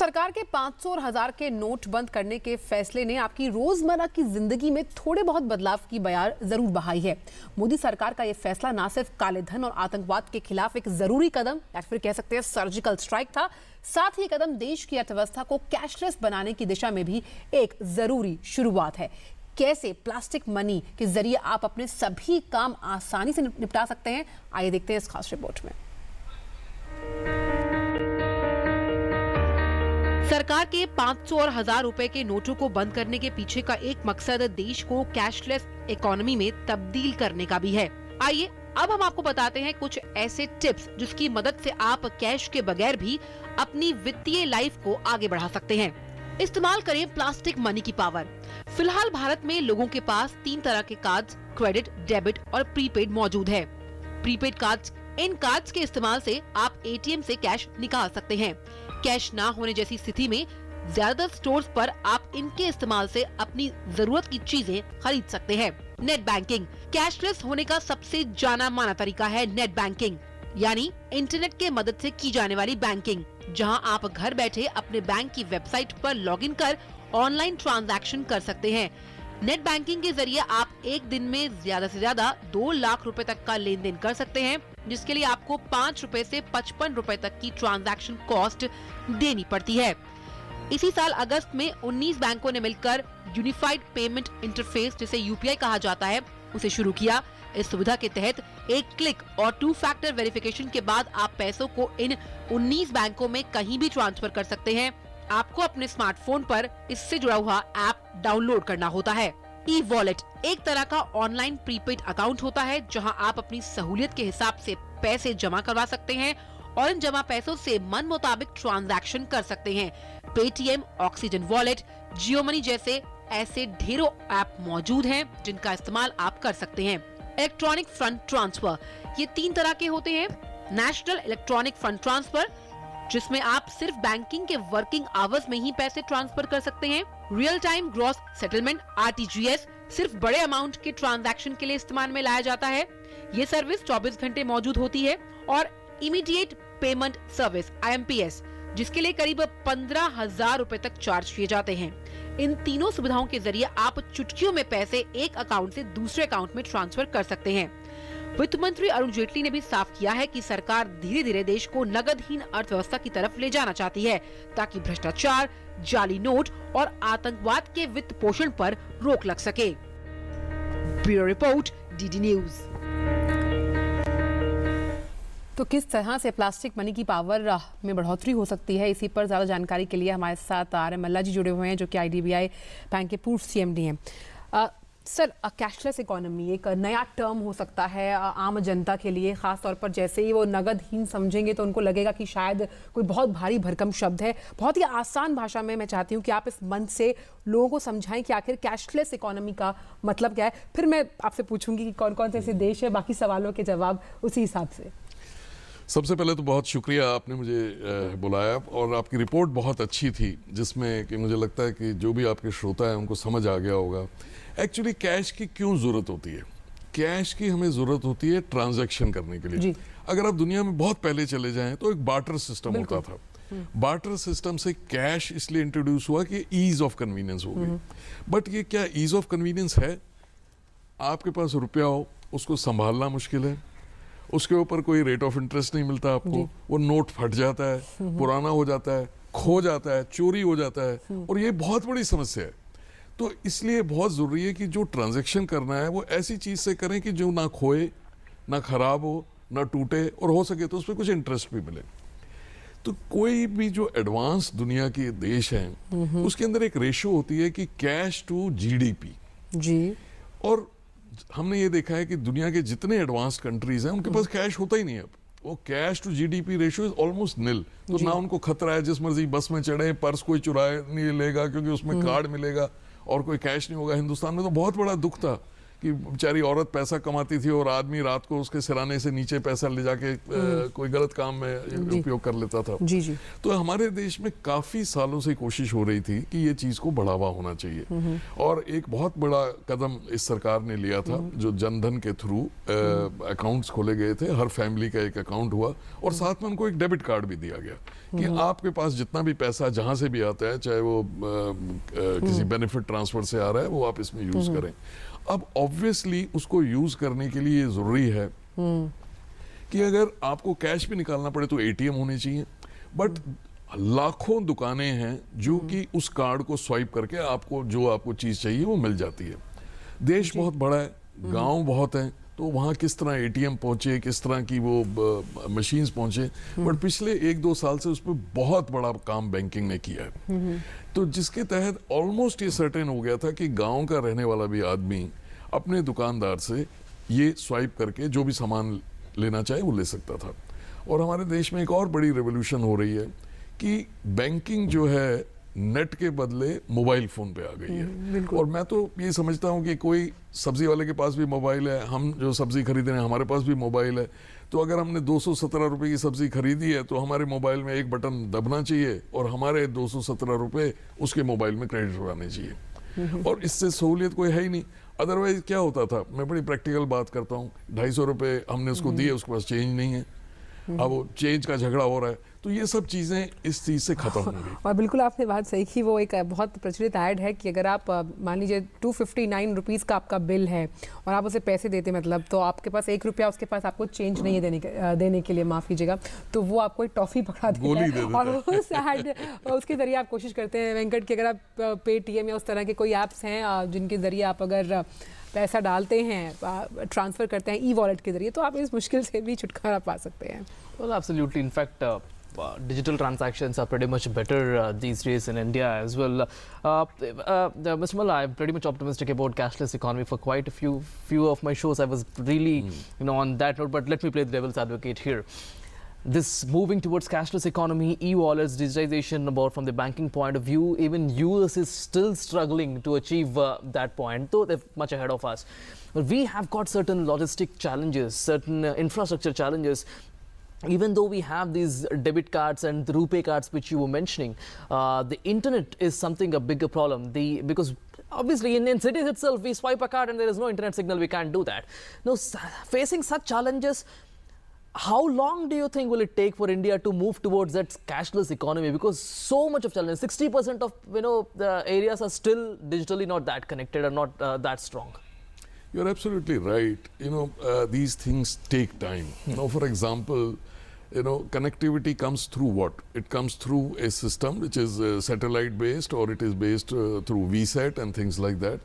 सरकार के 500 और 1000 के नोट बंद करने के फैसले ने आपकी रोजमर्रा की जिंदगी में थोड़े बहुत बदलाव की बयार जरूर बहाई है। मोदी सरकार का यह फैसला न सिर्फ काले धन और आतंकवाद के खिलाफ एक जरूरी कदम या फिर कह सकते हैं सर्जिकल स्ट्राइक था, साथ ही कदम देश की अर्थव्यवस्था को कैशलेस बनाने की दिशा में भी एक जरूरी शुरुआत है। कैसे प्लास्टिक मनी के जरिए आप अपने सभी काम आसानी से निपटा सकते हैं, आइए देखते हैं इस खास रिपोर्ट में। सरकार के 500 और 1000 रुपए के नोटों को बंद करने के पीछे का एक मकसद देश को कैशलेस इकोनॉमी में तब्दील करने का भी है। आइए अब हम आपको बताते हैं कुछ ऐसे टिप्स जिसकी मदद से आप कैश के बगैर भी अपनी वित्तीय लाइफ को आगे बढ़ा सकते हैं। इस्तेमाल करें प्लास्टिक मनी की पावर। फिलहाल भारत में लोगों के पास 3 तरह के कार्ड्स, क्रेडिट, डेबिट और प्रीपेड मौजूद है। प्रीपेड कार्ड्स, इन कार्ड्स के इस्तेमाल से आप एटीएम से कैश निकाल सकते हैं। कैश ना होने जैसी स्थिति में ज्यादातर स्टोर्स पर आप इनके इस्तेमाल से अपनी जरूरत की चीजें खरीद सकते हैं। नेट बैंकिंग, कैशलेस होने का सबसे जाना माना तरीका है नेट बैंकिंग, यानी इंटरनेट के मदद से की जाने वाली बैंकिंग, जहां आप घर बैठे अपने बैंक की वेबसाइट पर लॉगिन कर ऑनलाइन ट्रांजैक्शन कर सकते हैं। नेट बैंकिंग के जरिए आप एक दिन में ज्यादा से ज्यादा 2 लाख रुपए तक का लेन देन कर सकते हैं, जिसके लिए आपको 5 रुपए से 55 रुपए तक की ट्रांजैक्शन कॉस्ट देनी पड़ती है। इसी साल अगस्त में 19 बैंकों ने मिलकर यूनिफाइड पेमेंट इंटरफेस, जिसे यूपीआई कहा जाता है, उसे शुरू किया। इस सुविधा के तहत एक क्लिक और 2 फैक्टर वेरिफिकेशन के बाद आप पैसों को इन 19 बैंकों में कहीं भी ट्रांसफर कर सकते हैं। आपको अपने स्मार्टफोन पर इससे जुड़ा हुआ ऐप डाउनलोड करना होता है। ई वॉलेट एक तरह का ऑनलाइन प्रीपेड अकाउंट होता है, जहां आप अपनी सहूलियत के हिसाब से पैसे जमा करवा सकते हैं और इन जमा पैसों से मन मुताबिक ट्रांजैक्शन कर सकते हैं। पेटीएम, ऑक्सीजन वॉलेट, जियो मनी जैसे ऐसे ढेरों ऐप मौजूद हैं जिनका इस्तेमाल आप कर सकते हैं। इलेक्ट्रॉनिक फंड ट्रांसफर, ये 3 तरह के होते हैं। नेशनल इलेक्ट्रॉनिक फंड ट्रांसफर, जिसमें आप सिर्फ बैंकिंग के वर्किंग आवर्स में ही पैसे ट्रांसफर कर सकते हैं। Real time gross settlement (RTGS) सिर्फ बड़े अमाउंट के ट्रांजैक्शन के लिए इस्तेमाल में लाया जाता है। ये सर्विस 24 घंटे मौजूद होती है। और इमीडिएट पेमेंट सर्विस (आईएमपीएस), जिसके लिए करीब 15,000 रुपए तक चार्ज किए जाते हैं। इन तीनों सुविधाओं के जरिए आप चुटकियों में पैसे एक अकाउंट से दूसरे अकाउंट में ट्रांसफर कर सकते हैं। वित्त मंत्री अरुण जेटली ने भी साफ किया है कि सरकार धीरे धीरे देश को नगदहीन अर्थव्यवस्था की तरफ ले जाना चाहती है, ताकि भ्रष्टाचार, जाली नोट और आतंकवाद के वित्त पोषण पर रोक लग सके। Bureau report, DD news. तो किस तरह से प्लास्टिक मनी की पावर में बढ़ोतरी हो सकती है, इसी पर ज्यादा जानकारी के लिए हमारे साथ आर एम मल्ला जी जुड़े हुए हैं, जो कि आईडीबीआई बैंक के पूर्व सीएमडी हैं। सर, कैशलेस इकोनॉमी एक नया टर्म हो सकता है आम जनता के लिए, खास तौर पर जैसे ही वो नगदहीन समझेंगे तो उनको लगेगा कि शायद कोई बहुत भारी भरकम शब्द है। बहुत ही आसान भाषा में मैं चाहती हूँ कि आप इस मंच से लोगों को समझाएं कि आखिर कैशलेस इकोनॉमी का मतलब क्या है। फिर मैं आपसे पूछूंगी कि कौन कौन से ऐसे देश है, बाकी सवालों के जवाब उसी हिसाब से। सबसे पहले तो बहुत शुक्रिया, आपने मुझे बुलाया और आपकी रिपोर्ट बहुत अच्छी थी, जिसमें कि मुझे लगता है कि जो भी आपके श्रोता हैं उनको समझ आ गया होगा एक्चुअली कैश की क्यों ज़रूरत होती है। कैश की हमें ज़रूरत होती है ट्रांजैक्शन करने के लिए। अगर आप दुनिया में बहुत पहले चले जाएं तो एक बार्टर सिस्टम होता था। बार्टर सिस्टम से कैश इसलिए इंट्रोड्यूस हुआ कि ईज ऑफ कन्वीनियंस हो गई। बट ये क्या ईज ऑफ कन्वीनियंस है? आपके पास रुपया हो, उसको संभालना मुश्किल है, उसके ऊपर कोई रेट ऑफ इंटरेस्ट नहीं मिलता आपको, वो नोट फट जाता है, पुराना हो जाता है, खो जाता है, चोरी हो जाता है, और ये बहुत बड़ी समस्या है। तो इसलिए बहुत ज़रूरी है कि जो ट्रांजैक्शन करना है वो ऐसी चीज़ से करें कि जो ना खोए, ना खराब हो, ना टूटे, और हो सके तो उस पर कुछ इंटरेस्ट भी मिले। तो कोई भी जो एडवांस दुनिया के देश हैं उसके अंदर एक रेशो होती है कि कैश टू जीडीपी जी, और हमने ये देखा है कि दुनिया के जितने एडवांस कंट्रीज हैं उनके पास कैश होता ही नहीं है। अब वो cash to GDP ratio is almost nil. तो ना उनको खतरा है जिस मर्जी बस में चढ़े, पर्स कोई चुराए नहीं लेगा क्योंकि उसमें कार्ड मिलेगा और कोई कैश नहीं होगा। हिंदुस्तान में तो बहुत बड़ा दुख था कि बेचारी औरत पैसा कमाती थी और आदमी रात को उसके सिराने से नीचे पैसा ले जाके कोई गलत काम में उपयोग कर लेता था। जी जी। तो हमारे देश में काफी सालों से कोशिश हो रही थी कि ये चीज को बढ़ावा होना चाहिए, और एक बहुत बड़ा कदम इस सरकार ने लिया था जो जनधन के थ्रू अकाउंट्स खोले गए थे, हर फैमिली का एक अकाउंट हुआ, और साथ में उनको एक डेबिट कार्ड भी दिया गया कि आपके पास जितना भी पैसा जहां से भी आता है, चाहे वो किसी बेनिफिट ट्रांसफर से आ रहा है, वो आप इसमें यूज करें। अब ऑब्वियसली उसको यूज करने के लिए जरूरी है कि अगर आपको कैश भी निकालना पड़े तो एटीएम होने चाहिए, बट लाखों दुकानें हैं जो कि उस कार्ड को स्वाइप करके आपको जो आपको चीज चाहिए वो मिल जाती है। देश बहुत बड़ा है, गांव बहुत है, तो वहाँ किस तरह एटीएम पहुंचे, किस तरह की वो मशीन्स पहुंचे, बट पिछले 1-2 साल से उस पर बहुत बड़ा काम बैंकिंग ने किया है। तो जिसके तहत ऑलमोस्ट ये सर्टेन हो गया था कि गांव का रहने वाला भी आदमी अपने दुकानदार से ये स्वाइप करके जो भी सामान लेना चाहे वो ले सकता था। और हमारे देश में एक और बड़ी रेवोल्यूशन हो रही है कि बैंकिंग जो है नेट के बदले मोबाइल फोन पे आ गई है। और मैं तो ये समझता हूँ कि कोई सब्जी वाले के पास भी मोबाइल है, हम जो सब्जी खरीद रहे हैं हमारे पास भी मोबाइल है, तो अगर हमने 217 रुपए की सब्जी खरीदी है तो हमारे मोबाइल में एक बटन दबना चाहिए और हमारे 217 रुपए उसके मोबाइल में क्रेडिट हो जाने चाहिए। और इससे सहूलियत कोई है ही नहीं। अदरवाइज क्या होता था, मैं बड़ी प्रैक्टिकल बात करता हूँ, 250 रुपए हमने उसको दिए, उसके पास चेंज नहीं है, अब वो चेंज का झगड़ा हो रहा है। तो ये सब चीजें इस चीज से खत्म होंगी। और बिल्कुल आपने बात सही की, वो एक बहुत प्रचलित ऐड है कि अगर आप मान लीजिए 259 रुपीज़ का आपका बिल है और आप उसे पैसे देते, मतलब तो आपके पास 1 रुपया उसके पास आपको चेंज नहीं है देने के लिए, माफ़ कीजिएगा, तो वो आपको एक टॉफ़ी पकड़ा देता है और उस ऐड उसके ज़रिए आप कोशिश करते हैं वेंकट कि अगर आप पेटीएम या उस तरह के कोई ऐप्स हैं जिनके ज़रिए आप अगर पैसा डालते हैं, ट्रांसफ़र करते हैं ई वॉलेट के ज़रिए, तो आप इस मुश्किल से भी छुटकारा पा सकते हैं। Well, absolutely. In fact, digital transactions are pretty much better these days in India as well. Mr. Malla, I'm pretty much optimistic about cashless economy. For quite a few of my shows, I was really, on that note. But let me play the devil's advocate here. This moving towards cashless economy, e-wallets, digitization, about from the banking point of view, even US is still struggling to achieve that point, though they're much ahead of us. But we have got certain logistic challenges, certain infrastructure challenges. Even though we have these debit cards and the RuPay cards which you were mentioning, the internet is something a bigger problem. Because obviously in cities itself we swipe a card and there is no internet signal, we can't do that. Now, facing such challenges, how long do you think will it take for India to move towards that cashless economy? Because so much of challenge, 60% of the areas are still digitally not that connected or not that strong. You're absolutely right. These things take time. For example, connectivity comes through what? It comes through a system which is satellite based, or it is based through VSAT and things like that.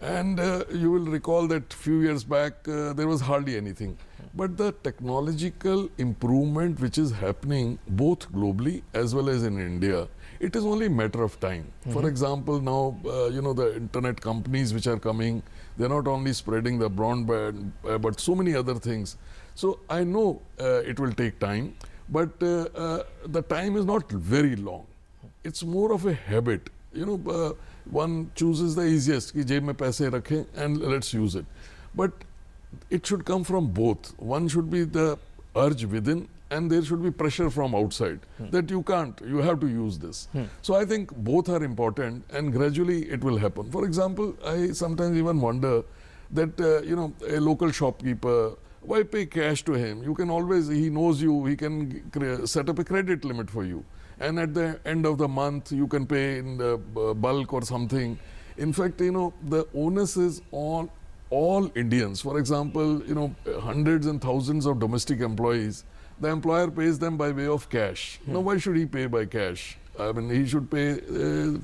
And you will recall that few years back there was hardly anything. But the technological improvement which is happening both globally as well as in India, it is only a matter of time. For example, now the internet companies which are coming, they're not only spreading the broadband but so many other things. So I know it will take time, but the time is not very long. It's more of a habit. One chooses the easiest, कि जेब में पैसे रखें and let's use it. But it should come from both. One should be the urge within, and there should be pressure from outside that you can't, you have to use this. So I think both are important, and gradually it will happen. For example, I sometimes even wonder that a local shopkeeper, why pay cash to him? You can always, he knows you, he can set up a credit limit for you, and at the end of the month you can pay in the bulk or something. In fact, the onus is on all Indians. For example, hundreds and thousands of domestic employees, the employer pays them by way of cash. Now, why should he pay by cash? I mean, he should pay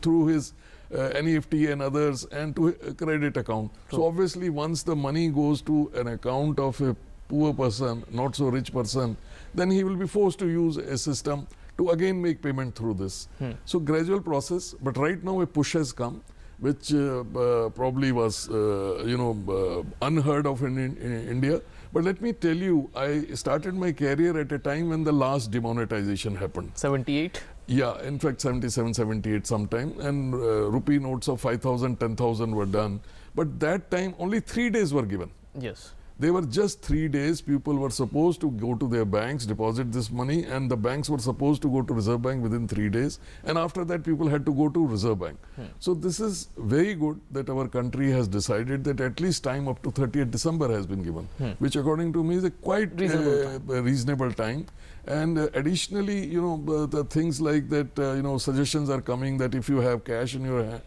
through his NEFT and others, and to a credit account. So obviously, once the money goes to an account of a poor person, not so rich person, then he will be forced to use a system to again make payment through this. So gradual process, but right now a push has come, which probably was unheard of in India. But let me tell you, I started my career at a time when the last demonetization happened. 78? Yeah, in fact 77, 78 sometime, and rupee notes of 5,000, 10,000 were done. But that time only 3 days were given. Yes. They were just 3 days. People were supposed to go to their banks, deposit this money, and the banks were supposed to go to Reserve Bank within 3 days. And after that, people had to go to Reserve Bank. So this is very good that our country has decided that at least time up to 30th December has been given, which according to me is a quite reasonable time. And additionally, you know, the things like that, you know, suggestions are coming that if you have cash in your hand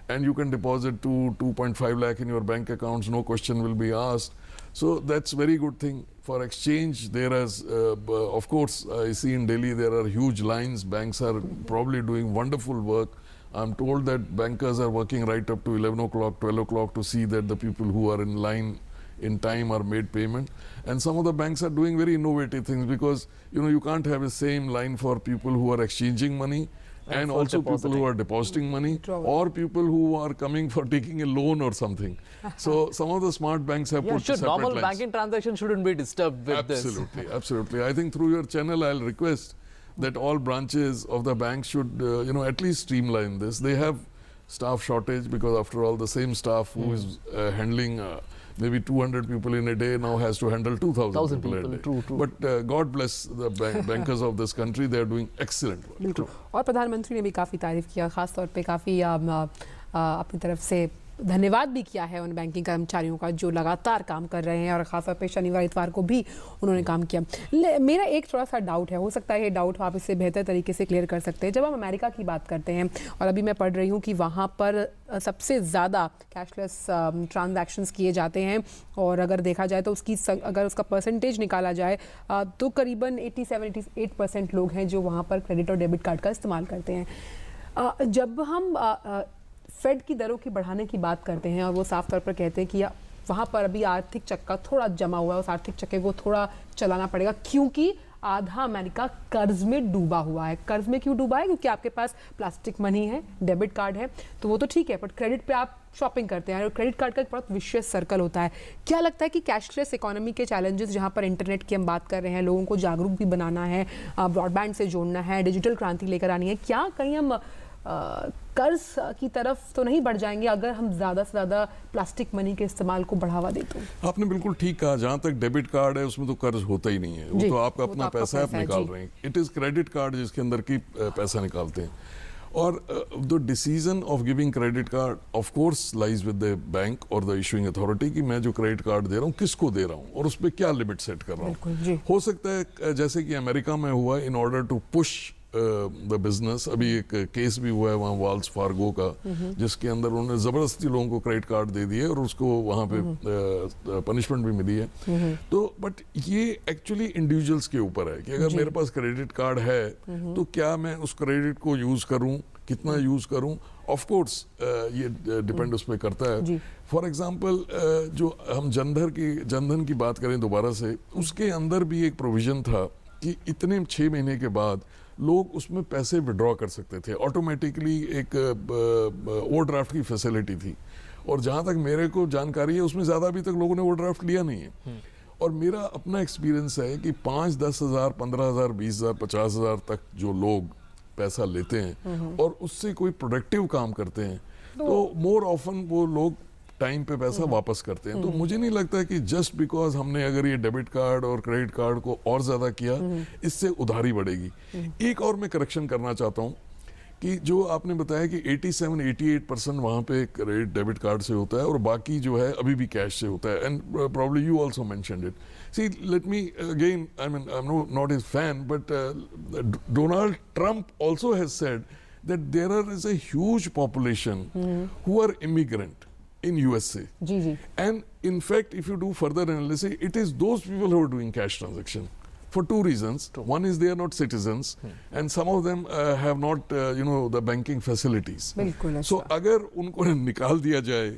and you can deposit to 2.5 lakh in your bank accounts, no question will be asked. So that's very good thing for exchange. There is, of course, I see in Delhi there are huge lines. Banks are probably doing wonderful work. I'm told that bankers are working right up to 11 o'clock, 12 o'clock to see that the people who are in line in time are made payment. And some of the banks are doing very innovative things because, you know, you can't have the same line for people who are exchanging money and for also people depositing. who are depositing money Withdrawal. or people who are coming for taking a loan or something. So some of the smart banks have Yeah, put sure. separate Normal lines. banking transaction shouldn't be disturbed with Absolutely, absolutely. I think through your channel, I'll request that all branches of the bank should, you know, at least streamline this. They have staff shortage because after all, the same staff who is handling maybe 200 people in a day now has to handle 2,000 people a day. True. But God bless the bankers of this country. They are doing excellent work. बिल्कुल और प्रधानमंत्री ने भी काफ़ी तारीफ किया, खास तौर पे काफ़ी अपनी तरफ से धन्यवाद भी किया है उन बैंकिंग कर्मचारियों का जो लगातार काम कर रहे हैं और खासतौर पे शनिवार इतवार को भी उन्होंने काम किया। मेरा एक थोड़ा सा डाउट है, हो सकता है ये डाउट आप इससे बेहतर तरीके से क्लियर कर सकते हैं। जब हम अमेरिका की बात करते हैं और अभी मैं पढ़ रही हूँ कि वहाँ पर सबसे ज़्यादा कैशलेस ट्रांजैक्शंस किए जाते हैं और अगर देखा जाए तो अगर उसका परसेंटेज निकाला जाए तो करीबन 87-88% लोग हैं जो वहाँ पर क्रेडिट और डेबिट कार्ड का इस्तेमाल करते हैं। जब हम फेड की दरों की बढ़ाने की बात करते हैं और वो साफ तौर पर कहते हैं कि वहाँ पर अभी आर्थिक चक्का थोड़ा जमा हुआ है, उस आर्थिक चक्के को थोड़ा चलाना पड़ेगा क्योंकि आधा अमेरिका कर्ज में डूबा हुआ है। कर्ज में क्यों डूबा है? क्योंकि आपके पास प्लास्टिक मनी है, डेबिट कार्ड है, तो वो तो ठीक है, बट क्रेडिट पे आप शॉपिंग करते हैं और क्रेडिट कार्ड का एक बहुत विशेष सर्कल होता है। क्या लगता है कि कैशलेस इकोनॉमी के चैलेंजेस जहाँ पर इंटरनेट की हम बात कर रहे हैं, लोगों को जागरूक भी बनाना है, ब्रॉडबैंड से जोड़ना है, डिजिटल क्रांति लेकर आनी है, क्या कहीं हम कर्ज की तरफ तो नहीं बढ़ जाएंगे अगर हम ज़्यादा से ज़्यादा प्लास्टिक मनी के इस्तेमाल को बढ़ावा दें तो? आपने बिल्कुल ठीक कहा। जहाँ तक डेबिट कार्ड है उसमें तो कर्ज होता ही नहीं है, वो तो आपका अपना पैसा है, आप निकाल रहे हैं। इट इज़ क्रेडिट कार्ड जिसके अंदर की पैसा निकालते हैं। और the decision of giving credit card of course lies with the bank और द इशूइंग अथॉरिटी कि मैं जो क्रेडिट कार्ड दे रहा हूँ किसको दे रहा हूँ और उस पर क्या लिमिट सेट कर रहा हूँ। हो सकता है जैसे कि अमेरिका में हुआ, in order to push the business, अभी एक केस भी हुआ है वहाँ वाल्स फार्गो का, जिसके अंदर उन्होंने जबरदस्ती लोगों को क्रेडिट कार्ड दे दिए और उसको वहाँ पे पनिशमेंट भी मिली है। तो बट ये एक्चुअली इंडिविजुअल्स के ऊपर है कि अगर मेरे पास क्रेडिट कार्ड है तो क्या मैं उस क्रेडिट को यूज करूँ, कितना यूज करूँ। ऑफ कोर्स ये डिपेंड उस पर करता है। फॉर एग्जाम्पल जो हम जनधन की बात करें दोबारा से, उसके अंदर भी एक प्रोविजन था कि इतने 6 महीने के बाद लोग उसमें पैसे विड्रॉ कर सकते थे ऑटोमेटिकली। एक ओवरड्राफ्ट की फैसिलिटी थी और जहाँ तक मेरे को जानकारी है उसमें ज़्यादा अभी तक लोगों ने ओवरड्राफ्ट लिया नहीं है। और मेरा अपना एक्सपीरियंस है कि 5-10 हज़ार, 15 हज़ार, 20 हज़ार, 50 हज़ार तक जो लोग पैसा लेते हैं और उससे कोई प्रोडक्टिव काम करते हैं तो मोर ऑफन वो लोग टाइम पे पैसा वापस करते हैं। तो मुझे नहीं लगता कि जस्ट बिकॉज हमने अगर ये डेबिट कार्ड और क्रेडिट कार्ड को और ज़्यादा किया इससे उधारी बढ़ेगी। एक और मैं करेक्शन करना चाहता हूँ कि जो आपने बताया कि 87-88% वहाँ पे क्रेडिट डेबिट कार्ड से होता है और बाकी जो है अभी भी कैश से होता है। And probably you also mentioned it. See let me again, I mean I am not his fan, but Donald Trump also has said that there is a huge population who are immigrant in USA. And in fact, if you do further analysis, it is those people who are doing cash transaction for two reasons. One is they are not citizens and some of them have not, the banking facilities. So अगर उनको निकाल दिया जाए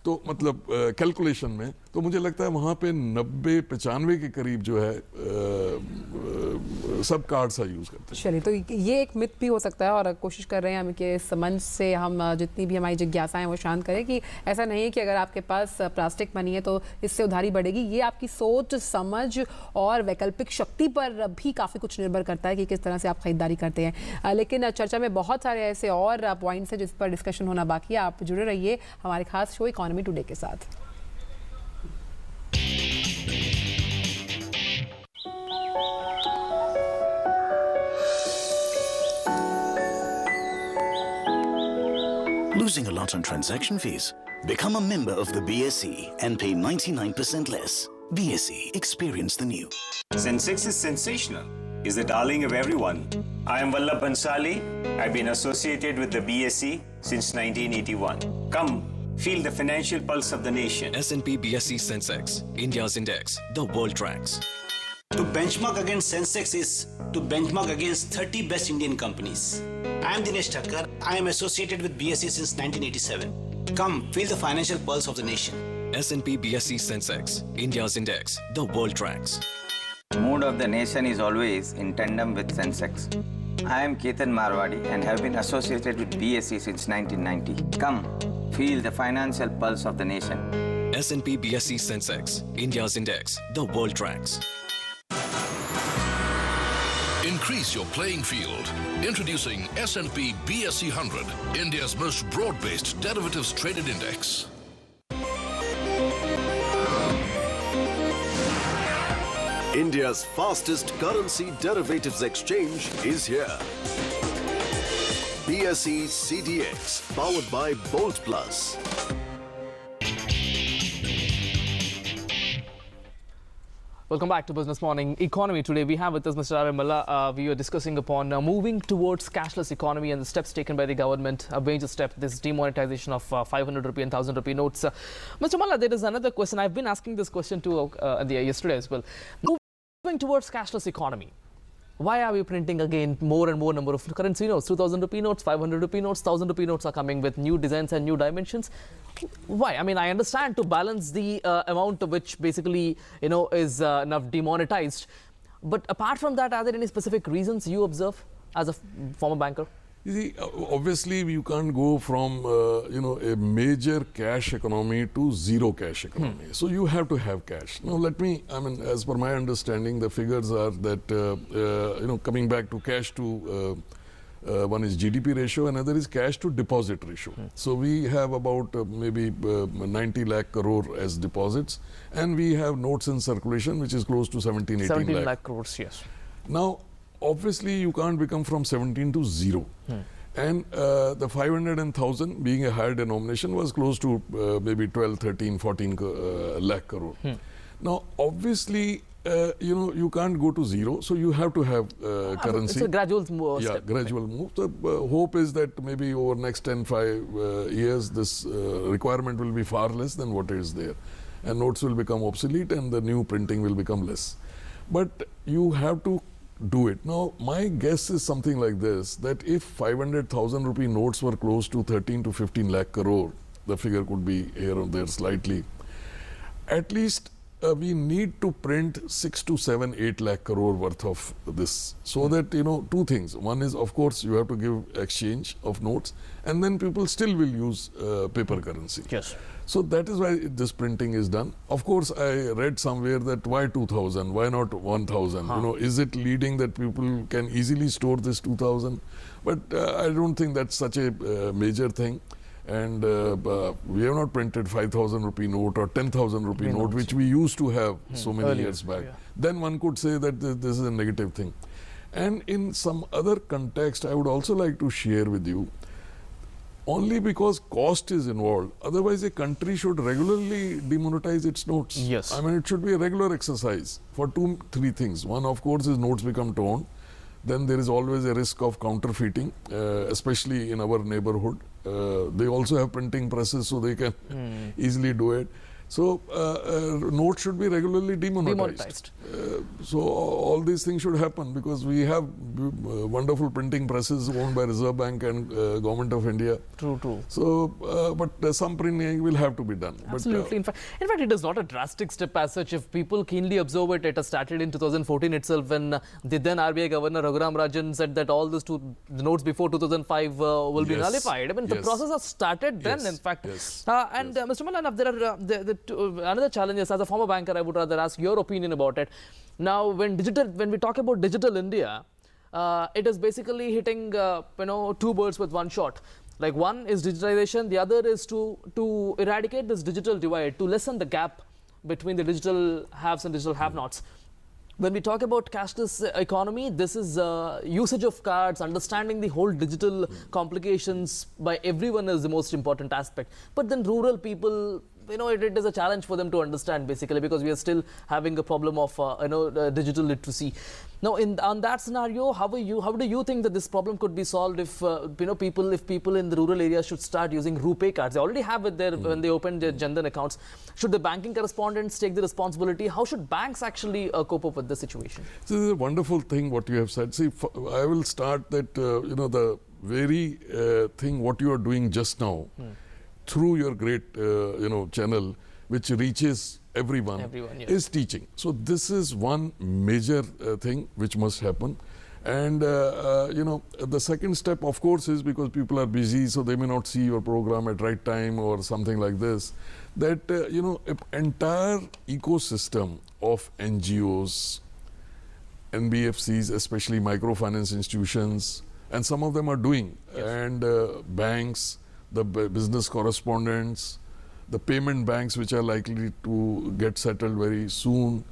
तो मतलब calculation में तो मुझे लगता है वहाँ पे 90-95 के करीब जो है सब कार्ड्स यूज करते हैं। चलिए, तो ये एक मिथ भी हो सकता है और कोशिश कर रहे हैं हम कि इस मंच से हम जितनी भी हमारी जिज्ञासाएं वो शांत करें कि ऐसा नहीं है कि अगर आपके पास प्लास्टिक मनी है तो इससे उधारी बढ़ेगी। ये आपकी सोच, समझ और वैकल्पिक शक्ति पर भी काफ़ी कुछ निर्भर करता है कि किस तरह से आप खरीदारी करते हैं। लेकिन चर्चा में बहुत सारे ऐसे और पॉइंट्स हैं जिस पर डिस्कशन होना बाकी है। आप जुड़े रहिए हमारे खास शो इकोनॉमी टुडे के साथ। Losing a lot on transaction fees? Become a member of the BSE and pay 99% less. BSE, experience the new. Sensex is sensational. Is the darling of everyone. I am Vallabh Bansali. I've been associated with the BSE since 1981. Come, feel the financial pulse of the nation. S&P BSE Sensex, India's index, the world tracks. To benchmark against Sensex is to benchmark against 30 best Indian companies. I am Dinesh Thakkar. I am associated with BSE since 1987. Come, feel the financial pulse of the nation. S&P BSE Sensex, India's index, the world tracks. The mood of the nation is always in tandem with Sensex. I am Ketan Marwadi and have been associated with BSE since 1990. Come, feel the financial pulse of the nation. S&P BSE Sensex, India's index, the world tracks. Increase your playing field. Introducing S&P BSE 100, India's most broad-based derivatives traded index. India's fastest currency derivatives exchange is here. BSE CDX, powered by Bolt Plus. Welcome back to Business Morning Economy. Today we have with us Mr. R. Malla. We are discussing upon moving towards cashless economy and the steps taken by the government. A major step, this demonetization of 500 rupee and 1000 rupee notes. Mr. Malla, there is another question. I've been asking this question to yesterday as well. Moving towards cashless economy, why are we printing again more and more number of currency notes? 2000 rupee notes, 500 rupee notes, 1000 rupee notes are coming with new designs and new dimensions. Why? I mean, I understand to balance the amount which basically, is enough demonetized. But apart from that, are there any specific reasons you observe as a former banker? You see, obviously you can't go from a major cash economy to zero cash economy. So you have to have cash. Now as per my understanding, the figures are that coming back to cash to one is GDP ratio, another is cash to deposit ratio. So we have about maybe 90 lakh crore as deposits, and we have notes in circulation which is close to 17 lakh crores, yes. Now, obviously, you can't become from 17 to 0. And the 500 and 1000 being a higher denomination was close to maybe 12, 13, 14 lakh crore. Now, obviously, you can't go to 0, so you have to have currency. It's a gradual move. Yeah, gradual move. The hope is that maybe over next 5 years, this requirement will be far less than what is there. And notes will become obsolete and the new printing will become less. But you have to do it. Now, my guess is something like this, that if 500,000 rupee notes were close to 13 to 15 lakh crore, the figure could be here or there slightly, at least we need to print 6 to 7, 8 lakh crore worth of this. So that, two things. One is, of course, you have to give exchange of notes, and then people still will use paper currency. Yes. So that is why this printing is done. Of course, I read somewhere that why 2000, why not 1000? Is it leading that people can easily store this 2000? But I don't think that's such a major thing. And we have not printed 5,000 rupee note or 10,000 rupee note, which we used to have so many years back. Yeah. Then one could say that this is a negative thing. And in some other context, I would also like to share with you, only because cost is involved. Otherwise, a country should regularly demonetize its notes. Yes. I mean, it should be a regular exercise for 2-3 things. One, of course, is notes become torn. Then there is always a risk of counterfeiting, especially in our neighborhood. They also have printing presses, so they can easily do it. So notes should be regularly demonetized. So all these things should happen because we have wonderful printing presses owned by Reserve Bank and Government of India. True. So, but some printing will have to be done. Absolutely. But, in fact, it is not a drastic step as such. If people keenly observe it, it has started in 2014 itself when the then RBI Governor Raghuram Rajan said that all the notes before 2005 will be nullified. I mean, the process has started then, in fact. Mr. Malan, there are another challenge is, as a former banker, I would rather ask your opinion about it. Now, when we talk about digital India, it is basically hitting two birds with one shot. Like, one is digitalization, the other is to eradicate this digital divide, to lessen the gap between the digital haves and digital have-nots. When we talk about cashless economy, this is usage of cards, understanding the whole digital complications by everyone is the most important aspect. But then rural people, it is a challenge for them to understand, basically, because we are still having a problem of digital literacy. Now, on that scenario, how do you think that this problem could be solved if people in the rural areas should start using RuPay cards? They already have it there when they open their Jan Dhan accounts. Should the banking correspondents take the responsibility? How should banks actually cope up with the situation? So this is a wonderful thing what you have said. See, I will start that the very thing what you are doing just now. Through your great channel which reaches everyone is teaching. So this is one major thing which must happen. And the second step, of course, is because people are busy, so they may not see your program at right time or something like this, that entire ecosystem of NGOs, NBFCs, especially microfinance institutions, and some of them are doing, and banks, the business correspondents, the payment banks which are likely to get settled very soon,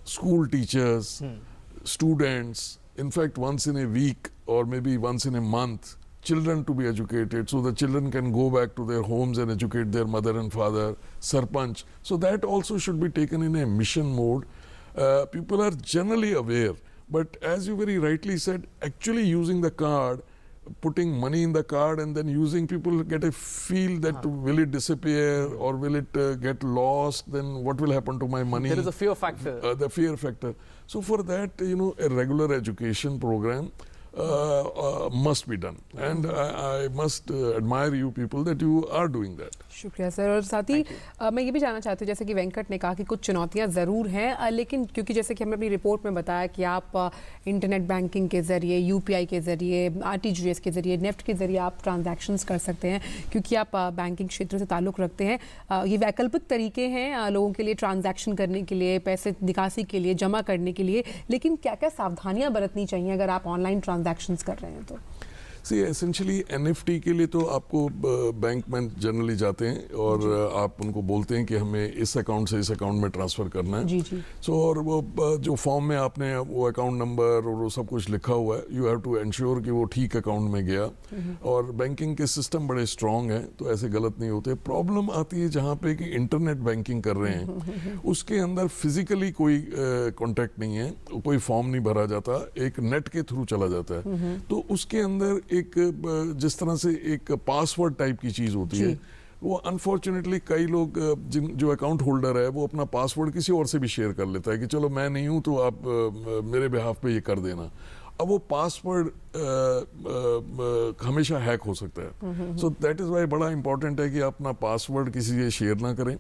school teachers, students, in fact once in a week or maybe once in a month, children to be educated so the children can go back to their homes and educate their mother and father, sarpanch. So that also should be taken in a mission mode. People are generally aware, but as you very rightly said, actually using the card, putting money in the card and then using, people get a feel that will it disappear or will it get lost, then what will happen to my money? There is a fear factor. The fear factor. So for that, a regular education program must be done. And I must admire you people that you are doing that. शुक्रिया sir. और साथ ही मैं ये भी जानना चाहती हूँ, जैसे कि वेंकट ने कहा कि कुछ चुनौतियाँ ज़रूर हैं, लेकिन क्योंकि जैसे कि हमने अपनी रिपोर्ट में बताया कि आप इंटरनेट बैंकिंग के ज़रिए, यूपीआई के ज़रिए, आरटीजीएस के ज़रिए, नेफ्ट के ज़रिए आप ट्रांजैक्शंस कर सकते हैं क्योंकि आप बैंकिंग क्षेत्र से ताल्लुक़ रखते हैं। ये वैकल्पिक तरीके हैं लोगों के लिए ट्रांजैक्शन करने के लिए, पैसे निकासी के लिए, जमा करने के लिए, लेकिन क्या क्या सावधानियाँ बरतनी चाहिए अगर आप ऑनलाइन ट्रांजैक्शंस कर रहे हैं तो? सी एसेंशियली एनएफटी के लिए तो आपको बैंक में जनरली जाते हैं और आप उनको बोलते हैं कि हमें इस अकाउंट से इस अकाउंट में ट्रांसफ़र करना है। सो और वो जो फॉर्म में आपने वो अकाउंट नंबर और वो सब कुछ लिखा हुआ है, यू हैव टू एंश्योर कि वो ठीक अकाउंट में गया। और बैंकिंग के सिस्टम बड़े स्ट्रॉन्ग हैं तो ऐसे गलत नहीं होते। प्रॉब्लम आती है जहाँ पे कि इंटरनेट बैंकिंग कर रहे हैं, उसके अंदर फिजिकली कोई कॉन्टैक्ट नहीं है, कोई फॉर्म नहीं भरा जाता, एक नेट के थ्रू चला जाता है। तो उसके अंदर एक जिस तरह से एक पासवर्ड टाइप की चीज होती है, वो अनफॉर्चुनेटली कई लोग जो अकाउंट होल्डर है वो अपना पासवर्ड किसी और से भी शेयर कर लेता है कि चलो मैं नहीं हूं तो आप मेरे बिहाफ पे ये कर देना। अब वो पासवर्ड हमेशा हैक हो सकता है। सो दैट इज वाई बड़ा इंपॉर्टेंट है कि आप अपना पासवर्ड किसी से शेयर ना करें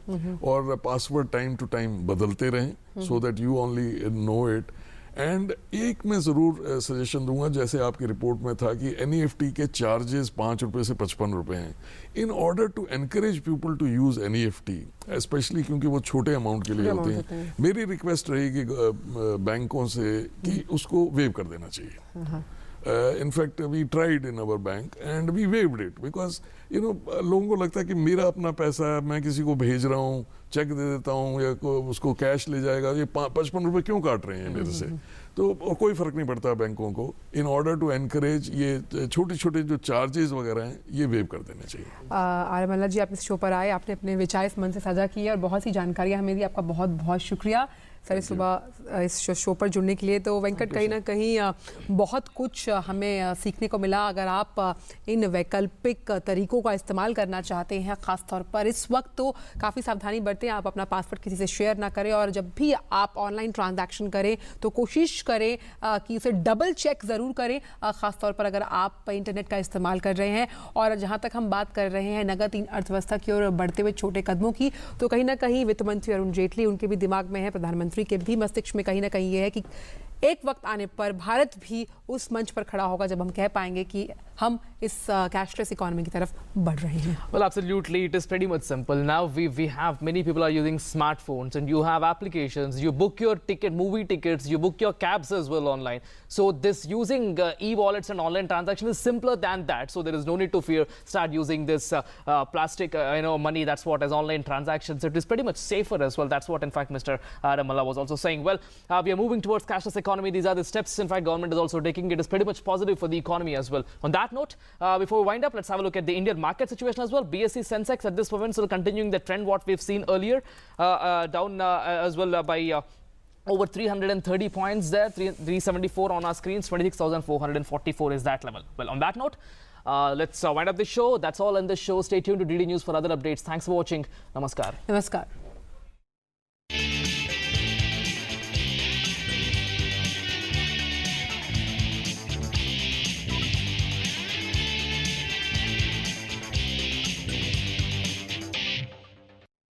और पासवर्ड टाइम टू टाइम बदलते रहें so that you only know it. And एक मैं ज़रूर सजेशन दूंगा, जैसे आपकी रिपोर्ट में था कि एनईएफटी के चार्जेस 5 रुपये से 55 रुपये हैं। In order to encourage people to use NEFT, specially क्योंकि वो छोटे अमाउंट के लिए होते हैं, मेरी रिक्वेस्ट रहेगी बैंकों से कि उसको वेव कर देना चाहिए। in fact we tried in our bank and we waived it because लोगों को लगता है कि मेरा अपना पैसा है, मैं किसी को भेज रहा हूँ, चेक दे देता हूँ या उसको कैश ले जाएगा, ये 55 रुपये क्यों काट रहे हैं मेरे से? तो कोई फर्क नहीं पड़ता बैंकों को। इन ऑर्डर टू एनकरेज ये छोटे छोटे जो चार्जेस वगैरह हैं ये वेव कर देने चाहिए। आर्य मल्ला जी, आप इस शो पर आए, आपने अपने विचार इस मन से साझा किए और बहुत सी जानकारियाँ हमें दी, आपका बहुत बहुत शुक्रिया। सर सुबह इस शो पर जुड़ने के लिए। तो वेंकट, कहीं ना कहीं बहुत कुछ हमें सीखने को मिला। अगर आप इन वैकल्पिक तरीकों का इस्तेमाल करना चाहते हैं, ख़ास तौर पर इस वक्त, तो काफ़ी सावधानी बरतें। आप अपना पासवर्ड किसी से शेयर ना करें, और जब भी आप ऑनलाइन ट्रांजैक्शन करें तो कोशिश करें कि उसे डबल चेक ज़रूर करें, ख़ास तौर पर अगर आप इंटरनेट का इस्तेमाल कर रहे हैं। और जहाँ तक हम बात कर रहे हैं नगद अर्थव्यवस्था की ओर बढ़ते हुए छोटे कदमों की, तो कहीं ना कहीं वित्त मंत्री अरुण जेटली, उनके भी दिमाग में है, प्रधानमंत्री के भी मस्तिष्क में कहीं ना कहीं ये है कि एक वक्त आने पर भारत भी उस मंच पर खड़ा होगा जब हम कह पाएंगे कि हम इस कैशलेस इकोनॉमी की तरफ बढ़ रहे हैं। Well, absolutely, it is pretty much simple. Now we have many people are using smartphones, and you have applications. You book your ticket, movie tickets. You book your cabs as well online. So this using e-wallets and online transaction is simpler than that. So there is no need to fear. Start using this plastic, money. That's what as online transactions. It is pretty much safer as well. That's what in fact Mr. Ramallah was also saying. Well, we are moving towards cashless economy. These are the steps in fact government is also taking. It is pretty much positive for the economy as well. On that note, before we wind up, let's have a look at the Indian market situation as well. BSE Sensex at this moment still continuing the trend what we've seen earlier, down as well by over 330 points there, 374 on our screens, 26,444 is that level. Well, on that note, let's wind up the show. That's all in this show. Stay tuned to DD News for other updates. Thanks for watching. Namaskar. Namaskar.